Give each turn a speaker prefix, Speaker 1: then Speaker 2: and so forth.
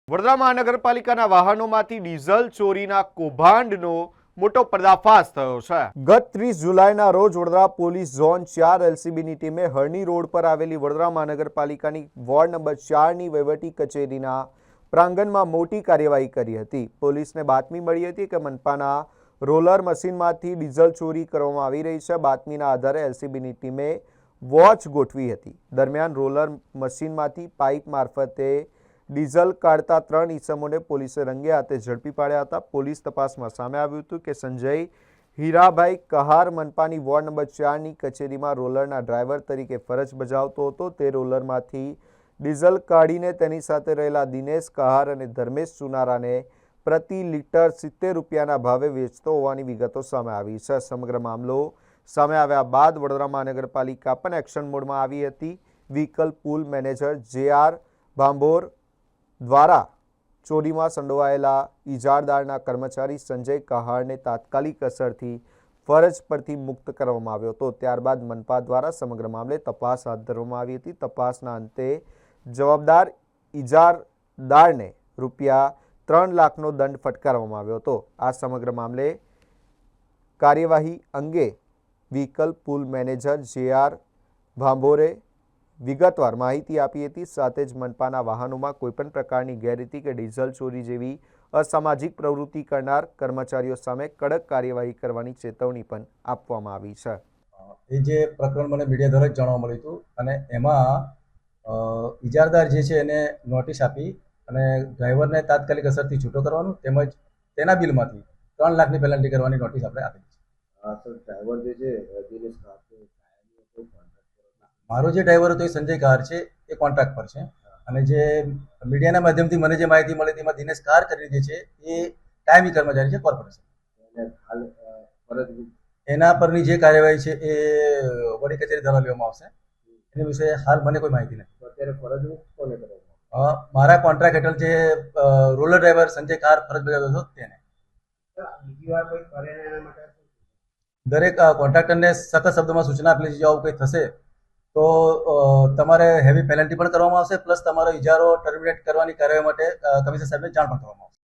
Speaker 1: વડોદરા મહાનગરપાલિકાના વાહનોમાંથી ડીઝલ ચોરીના કૌભાંડનો મોટો પર્દાફાશ થયો છે। ગત 30 જુલાઈના રોજ વડોદરા પોલીસ ઝોન 4 એલસીબીની ટીમે હરણી રોડ પર આવેલી વડોદરા મહાનગરપાલિકાની વોર્ડ નંબર 4ની વહીવટી કચેરીના પ્રાંગણમાં મોટી કાર્યવાહી કરી હતી। પોલીસને બાતમી મળી હતી કે મનપાના રોલર મશીનમાંથી ડીઝલ ચોરી કરવામાં આવી રહી છે। બાતમીના આધારે એલસીબીની ટીમે વોચ ગોઠવી હતી। દરમિયાન રોલર મશીનમાંથી પાઇપ મારફતે ડીઝલ કાઢતા 3 ઈસમોને પોલીસે રંગે હાથે ઝડપી પાડ્યા હતા। પોલીસ તપાસમાં સામે આવ્યું હતું કે સંજય હીરાભાઈ કહાર મનપાની વોર્ડ નંબર 4ની કચેરીમાં રોલરના ડ્રાઈવર તરીકે ફરજ બજાવતો હતો। તે રોલરમાંથી ડીઝલ કાઢીને તેની સાથે રહેલા દિનેશ કહાર અને ધર્મેશ સુનારાને પ્રતિ લીટર 70 રૂપિયાના ભાવે વેચતો હોવાની વિગતો સામે આવી છે। સમગ્ર મામલો સામે આવ્યા બાદ વડોદરા મહાનગરપાલિકા પણ એક્શન મોડમાં આવી હતી। વ્હીકલ પૂલ મેનેજર જે.આર. ભાંભોર દ્વારા ચોરીમાં સંડોવાયેલા ઇજારદારના કર્મચારી સંજય કહારને તાત્કાલિક અસરથી ફરજ પરથી મુક્ત કરવામાં આવ્યો હતો। ત્યારબાદ મનપા દ્વારા સમગ્ર મામલે તપાસ હાથ ધરવામાં આવી હતી। તપાસના અંતે જવાબદાર ઇજારદારને ₹3 લાખનો દંડ ફટકારવામાં આવ્યો હતો। આ સમગ્ર મામલે કાર્યવાહી અંગે વ્હીકલ પૂલ મેનેજર જે.આર. ભાંભોરે વિગતવાર માહિતી આપી હતી। સાથે જ મનપાના વાહનોમાં કોઈપણ પ્રકારની ગેરરીતિ કે ડીઝલ ચોરી જેવી અસામાજિક પ્રવૃત્તિ કરનાર કર્મચારીઓ સામે કડક કાર્યવાહી કરવાની ચેતવણી પણ આપવામાં આવી છે।
Speaker 2: એ જે પ્રકરણ મને મીડિયા દ્વારા જ જાણવા મળ્યું હતું અને એમાં ઇજારદાર જે છે એને નોટિસ આપી અને ડ્રાઈવરને તાત્કાલિક અસરથી છૂટો કરવાનું તેમજ તેના બિલમાંથી 3 લાખની પેનલ્ટી કરવાની નોટિસ આપણે આપી છે।
Speaker 3: સર ડ્રાઈવર જે છે દિનેશ કહાર છે
Speaker 2: મારો જે ડ્રાઈવર હતો એ સંજય કહાર છે, એ કોન્ટ્રાક્ટ પર છે અને જે મીડિયાના માધ્યમથી મને જે માહિતી મળી તેમાં દિનેશ કહાર કરીને જે છે એ કાયમી કર્મચારી છે કોર્પોરેશન।
Speaker 3: અને હાલ ફરજ
Speaker 2: એના પરની જે કાર્યવાહી છે એ વડી કચેરી દ્વારા લેવામાં આવશે। એની વિશે હાલ મને કોઈ માહિતી નથી।
Speaker 3: અત્યારે ફરજ કોને કરે
Speaker 2: મારા કોન્ટ્રાક્ટ હેઠળ જે રોલર ડ્રાઈવર સંજય કહાર ફરજ બજાવતો હતો તેને।
Speaker 3: બીજી વાર કોઈ કરે ને એના માટે
Speaker 2: દરેક કોન્ટ્રાક્ટરને સખત શબ્દોમાં સૂચના આપેલી છે જો આવું કંઈ થશે તો તમારે હેવી પેનલ્ટી પણ કરવામાં આવશે પ્લસ તમારો ઇજારો ટર્મિનેટ કરવાની કાર્યવાહી માટે કમિશનર સાહેબને જાણ પણ કરવામાં આવશે।